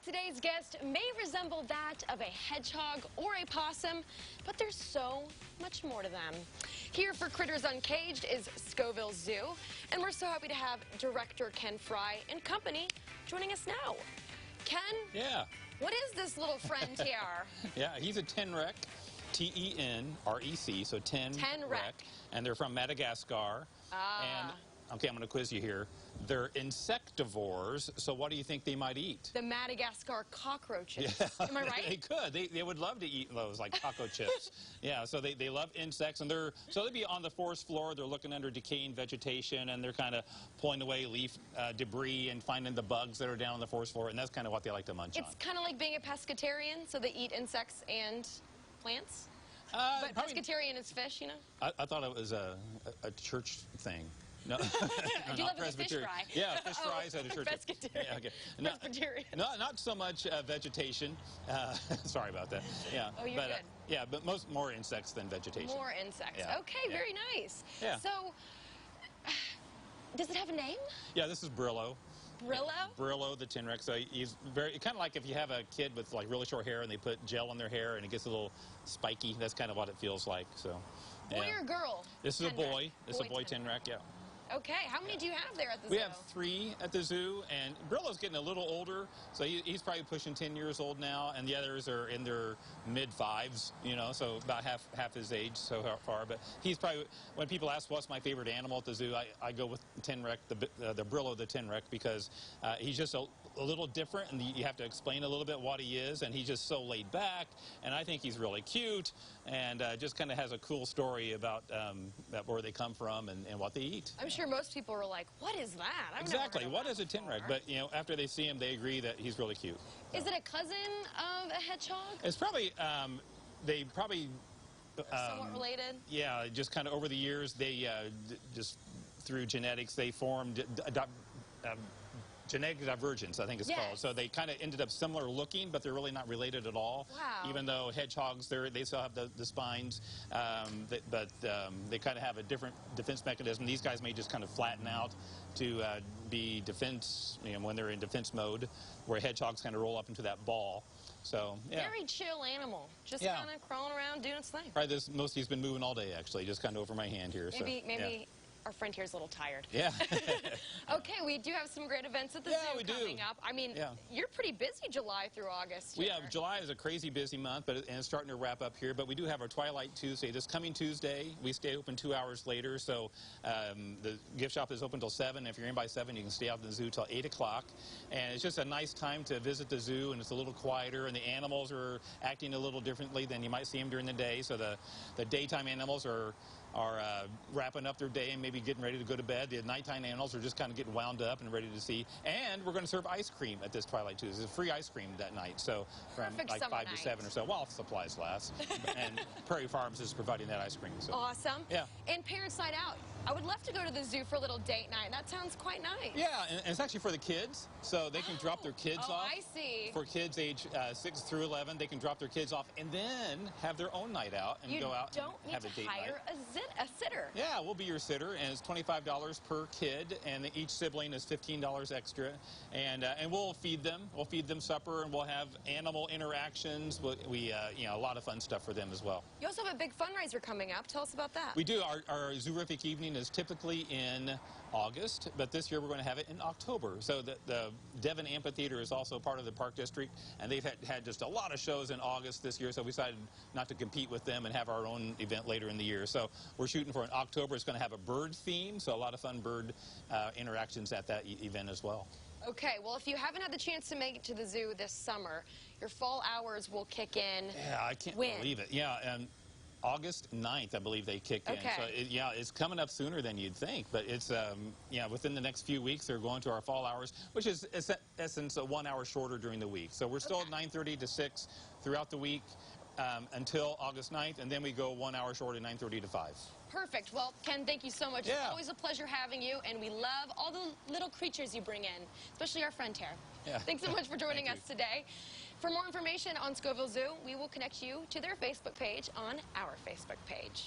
Today's guest may resemble that of a hedgehog or a possum, but there's so much more to them. Here for Critters Uncaged is Scoville Zoo, and we're so happy to have director Ken Fry and company joining us now. Ken? Yeah. What is this little friend here? Yeah, he's a tenrec, T-E-N-R-E-C, so tenrec. And they're from Madagascar. And, okay, I'm going to quiz you here. They're insectivores, so what do you think they might eat? The Madagascar cockroaches. Yeah. Am I right? They could. They would love to eat those, like taco chips. Yeah, so they love insects, and they'd be on the forest floor. They're looking under decaying vegetation, and they're kind of pulling away leaf debris and finding the bugs that are down on the forest floor, and that's kind of what they like to munch on. It's kind of like being a pescatarian, so they eat insects and plants? But pescatarian is fish, you know? I thought it was a church thing. No, you love a fish fry. Yeah, fish fries at a church. Pescatarian. Yeah, okay. Presbyterian. Not so much vegetation. Sorry about that. Yeah. Oh, you're good. Yeah, but more insects than vegetation. More insects. Yeah. Okay, yeah. Very nice. Yeah. So, does it have a name? Yeah, this is Brillo. Brillo? Brillo, the tenrec. So he's very kind of like if you have a kid with like really short hair and they put gel in their hair and it gets a little spiky. That's kind of what it feels like. So. Boy or girl? This is a boy. This is a boy tenrec. Yeah. Okay, how many do you have there at the zoo? We have 3 at the zoo, and Brillo's getting a little older, so he's probably pushing 10 years old now, and the others are in their mid-5s, you know, so about half his age so far. But he's probably, when people ask what's my favorite animal at the zoo, I go with tenrec, the Brillo the tenrec, because he's just a little different, and you have to explain a little bit what he is, and he's just so laid back, and I think he's really cute, and just kind of has a cool story about where they come from and what they eat. I'm sure most people are like, what is that? Exactly. What is a tenrec? But, you know, after they see him, they agree that he's really cute. Is it a cousin of a hedgehog? It's probably, they probably... somewhat related? Yeah, just kind of over the years, they just through genetics, they formed genetic divergence, I think it's called. So they kind of ended up similar looking, but they're really not related at all. Wow. Even though hedgehogs, they still have the spines, but they kind of have a different defense mechanism. These guys may just kind of flatten out to be defense, you know, when they're in defense mode, where hedgehogs kind of roll up into that ball. So, yeah. Very chill animal. Just kind of crawling around doing its thing. Right, most he's been moving all day, actually, just kind of over my hand here. Maybe our friend here is a little tired. Yeah. Okay, we do have some great events at the zoo coming up. I mean, you're pretty busy July through August. July is a crazy busy month, and it's starting to wrap up here. But we do have our Twilight Tuesday. This coming Tuesday, we stay open 2 hours later. So the gift shop is open till 7. If you're in by 7, you can stay out in the zoo till 8 o'clock. And it's just a nice time to visit the zoo, and it's a little quieter, and the animals are acting a little differently than you might see them during the day. So the daytime animals are wrapping up their day and maybe getting ready to go to bed. The nighttime animals are just kind of getting wound up and ready to see. And we're going to serve ice cream at this Twilight Tuesday. It's free ice cream that night. So from like 5 to 7 or so, while supplies last. And Prairie Farms is providing that ice cream. So. Awesome. Yeah. And Parents Night Out. I would love to go to the zoo for a little date night. That sounds quite nice. Yeah, and it's actually for the kids. So they can drop their kids off. I see. For kids age 6 through 11, they can drop their kids off and then have their own night out and go out and have a date night. You don't need to hire a sitter. Yeah, we'll be your sitter, and it's $25 per kid, and each sibling is $15 extra, and we'll feed them. We'll feed them supper, and we'll have animal interactions. We you know, a lot of fun stuff for them as well. You also have a big fundraiser coming up. Tell us about that. We do. Our Zoorific evening is typically in August, but this year we're going to have it in October. So the Devon Amphitheater is also part of the Park District, and they've had just a lot of shows in August this year, so we decided not to compete with them and have our own event later in the year. So we're shooting for an October. It's going to have a bird theme, so a lot of fun bird interactions at that event as well. Okay, well, if you haven't had the chance to make it to the zoo this summer, your fall hours will kick in. Yeah, I can't believe it. Yeah, and August 9th, I believe they kicked in. So, it's coming up sooner than you'd think, but it's, within the next few weeks, they're going to our fall hours, which is, in essence, 1 hour shorter during the week. So we're still at 9:30 to 6 throughout the week until August 9th, and then we go 1 hour short at 9:30 to 5. Perfect. Well, Ken, thank you so much. It's always a pleasure having you, and we love all the little creatures you bring in, especially our friend here. Yeah. Thanks so much for joining us today. For more information on Scoville Zoo, we will connect you to their Facebook page on our Facebook page.